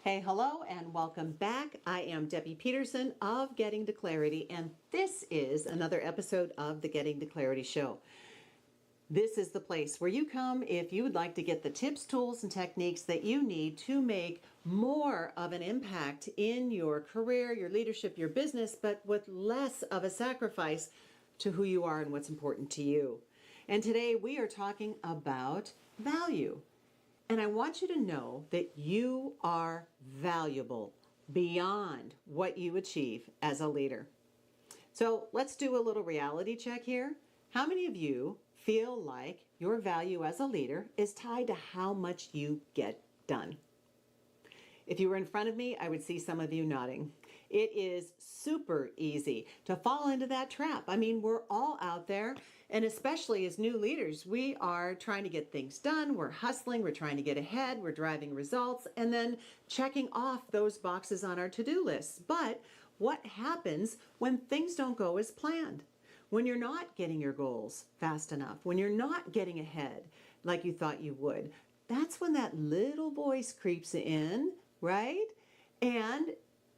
Hey, hello, and welcome back. I am Debbie Peterson of Getting to Clarity, and this is another episode of the Getting to Clarity Show. This is the place where you come if you would like to get the tips, tools, and techniques that you need to make more of an impact in your career, your leadership, your business, but with less of a sacrifice to who you are and what's important to you. And today we are talking about value. And I want you to know that you are valuable beyond what you achieve as a leader. So let's do a little reality check here. How many of you feel like your value as a leader is tied to how much you get done? If you were in front of me, I would see some of you nodding. It is super easy to fall into that trap. I mean, we're all out there, and especially as new leaders, we are trying to get things done. We're hustling, we're trying to get ahead, we're driving results, and then checking off those boxes on our to-do lists. But what happens when things don't go as planned? When you're not getting your goals fast enough, when you're not getting ahead like you thought you would, that's when that little voice creeps in, right? And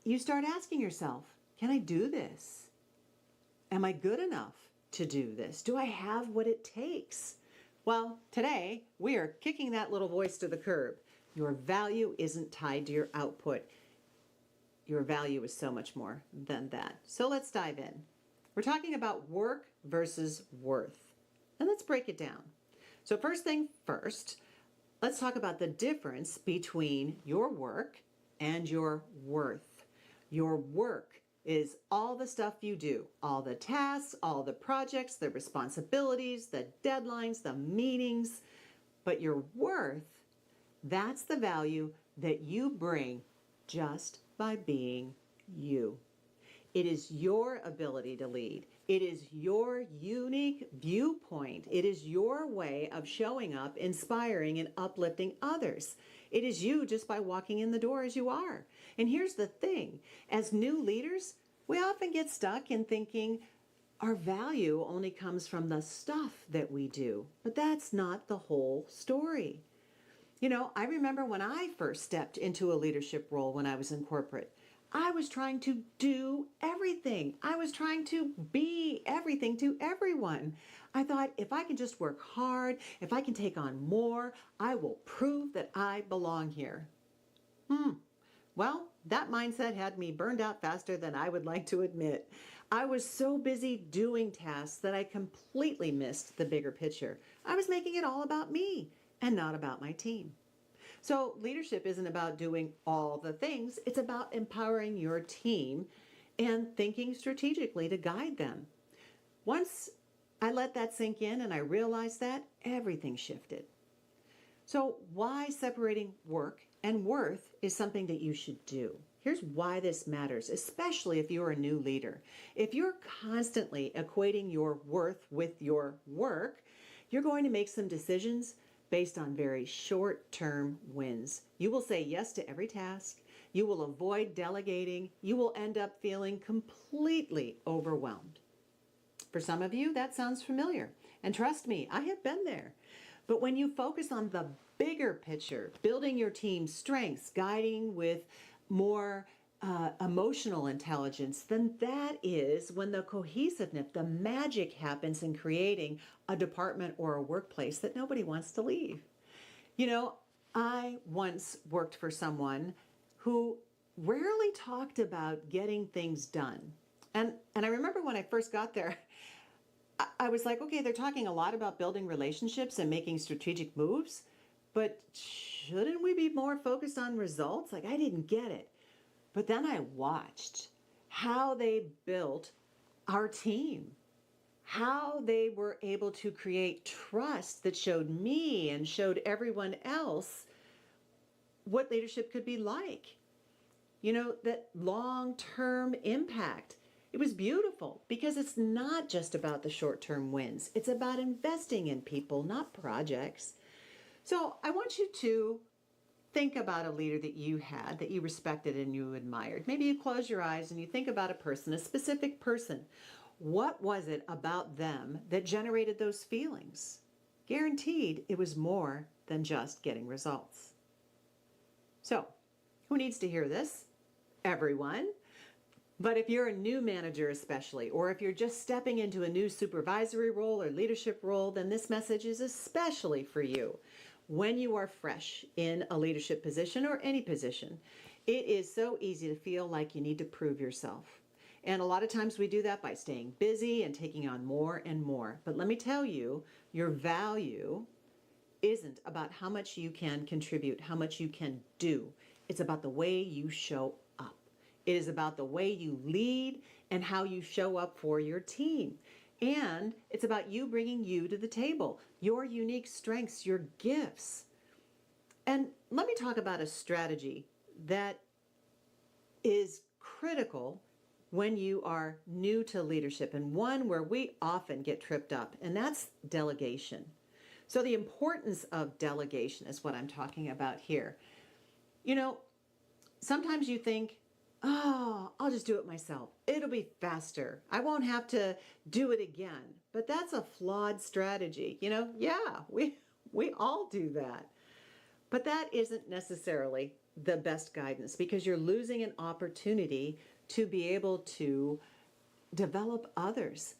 you start asking yourself, can I do this? Am I good enough to do this? Do I have what it takes? Well, today we are kicking that little voice to the curb. Your value isn't tied to your output. Your value is so much more than that. So let's dive in. We're talking about work versus worth. And let's break it down. So first thing first, let's talk about the difference between your work and your worth. Your work is all the stuff you do, all the tasks, all the projects, the responsibilities, the deadlines, the meetings. But your worth, that's the value that you bring just by being you. It is your ability to lead. It is your unique viewpoint. It is your way of showing up, inspiring, and uplifting others. It is you just by walking in the door as you are. And here's the thing. As new leaders, we often get stuck in thinking our value only comes from the stuff that we do. But that's not the whole story. You know, I remember when I first stepped into a leadership role when I was in corporate. I was trying to do everything. I was trying to be everything to everyone. I thought if I can just work hard, if I can take on more, I will prove that I belong here. Well, that mindset had me burned out faster than I would like to admit. I was so busy doing tasks that I completely missed the bigger picture. I was making it all about me and not about my team. So leadership isn't about doing all the things. It's about empowering your team and thinking strategically to guide them. Once I let that sink in and I realized that, everything shifted. So why separating work and worth is something that you should do. Here's why this matters, especially if you're a new leader. If you're constantly equating your worth with your work, you're going to make some decisions based on very short-term wins. You will say yes to every task. You will avoid delegating. You will end up feeling completely overwhelmed. For some of you, that sounds familiar. And trust me, I have been there. But when you focus on the bigger picture, building your team's strengths, guiding with more emotional intelligence, then that is when the cohesiveness, the magic happens in creating a department or a workplace that nobody wants to leave. You know, I once worked for someone who rarely talked about getting things done. And I remember when I first got there, I was like, okay, they're talking a lot about building relationships and making strategic moves, but shouldn't we be more focused on results? Like, I didn't get it. But then I watched how they built our team, how they were able to create trust that showed me and showed everyone else what leadership could be like. You know, that long-term impact. It was beautiful because it's not just about the short-term wins. It's about investing in people, not projects. So I want you to think about a leader that you had, that you respected and you admired. Maybe you close your eyes and you think about a person, a specific person. What was it about them that generated those feelings? Guaranteed it was more than just getting results. So Who needs to hear this? Everyone. But if you're a new manager especially, or if you're just stepping into a new supervisory role or leadership role, then this message is especially for you. When you are fresh in a leadership position or any position, it is so easy to feel like you need to prove yourself. And a lot of times we do that by staying busy and taking on more and more. But let me tell you, your value isn't about how much you can contribute, how much you can do. It's about the way you show up. It is about the way you lead and how you show up for your team. And it's about you bringing you to the table, your unique strengths, your gifts. And let me talk about a strategy that is critical when you are new to leadership, and one where we often get tripped up, and that's delegation. So the importance of delegation is what I'm talking about here. You know, sometimes you think, oh, I'll just do it myself. It'll be faster. I won't have to do it again. But that's a flawed strategy. Yeah, we all do that. But that isn't necessarily the best guidance, because you're losing an opportunity to be able to develop others.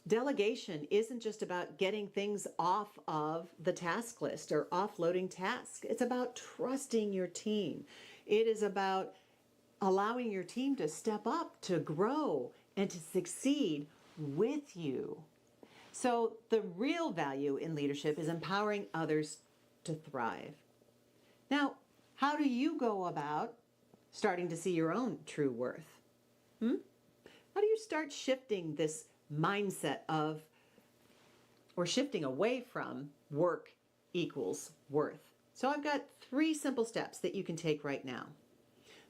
Delegation isn't just about getting things off of the task list or offloading tasks. It's about trusting your team. It is about allowing your team to step up, to grow, and to succeed with you. So the real value in leadership is empowering others to thrive. Now, how do you go about starting to see your own true worth? How do you start shifting this mindset of, or shifting away from, work equals worth? So I've got 3 simple steps that you can take right now.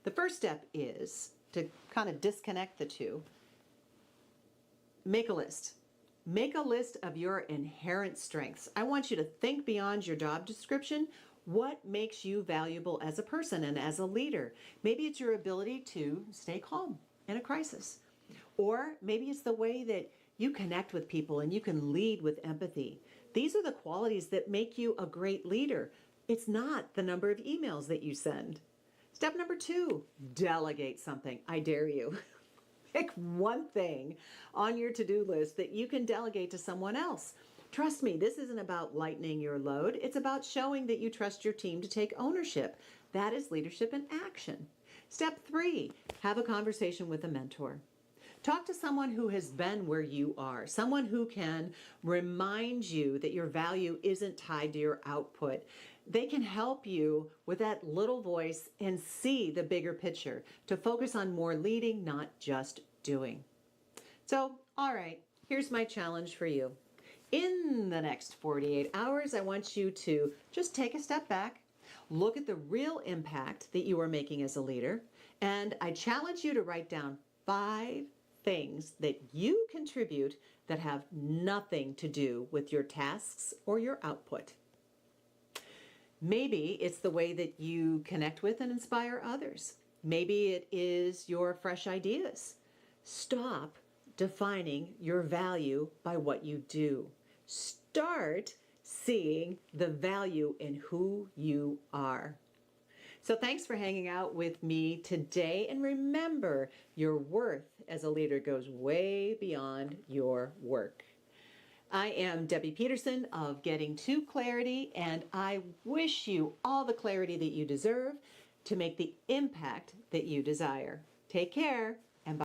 The first step is to kind of disconnect the two. Make a list. Make a list of your inherent strengths. I want you to think beyond your job description. What makes you valuable as a person and as a leader? Maybe it's your ability to stay calm in a crisis. Or maybe it's the way that you connect with people and you can lead with empathy. These are the qualities that make you a great leader. It's not the number of emails that you send. Step number 2, delegate something. I dare you. Pick one thing on your to-do list that you can delegate to someone else. Trust me, this isn't about lightening your load. It's about showing that you trust your team to take ownership. That is leadership in action. Step 3, have a conversation with a mentor. Talk to someone who has been where you are, someone who can remind you that your value isn't tied to your output. They can help you with that little voice and see the bigger picture, to focus on more leading, not just doing. So, all right, here's my challenge for you. In the next 48 hours, I want you to just take a step back, look at the real impact that you are making as a leader, and I challenge you to write down 5 things that you contribute that have nothing to do with your tasks or your output. Maybe it's the way that you connect with and inspire others. Maybe it is your fresh ideas. Stop defining your value by what you do. Start seeing the value in who you are. So thanks for hanging out with me today. And remember, your worth as a leader goes way beyond your work. I am Debbie Peterson of Getting to Clarity, and I wish you all the clarity that you deserve to make the impact that you desire. Take care.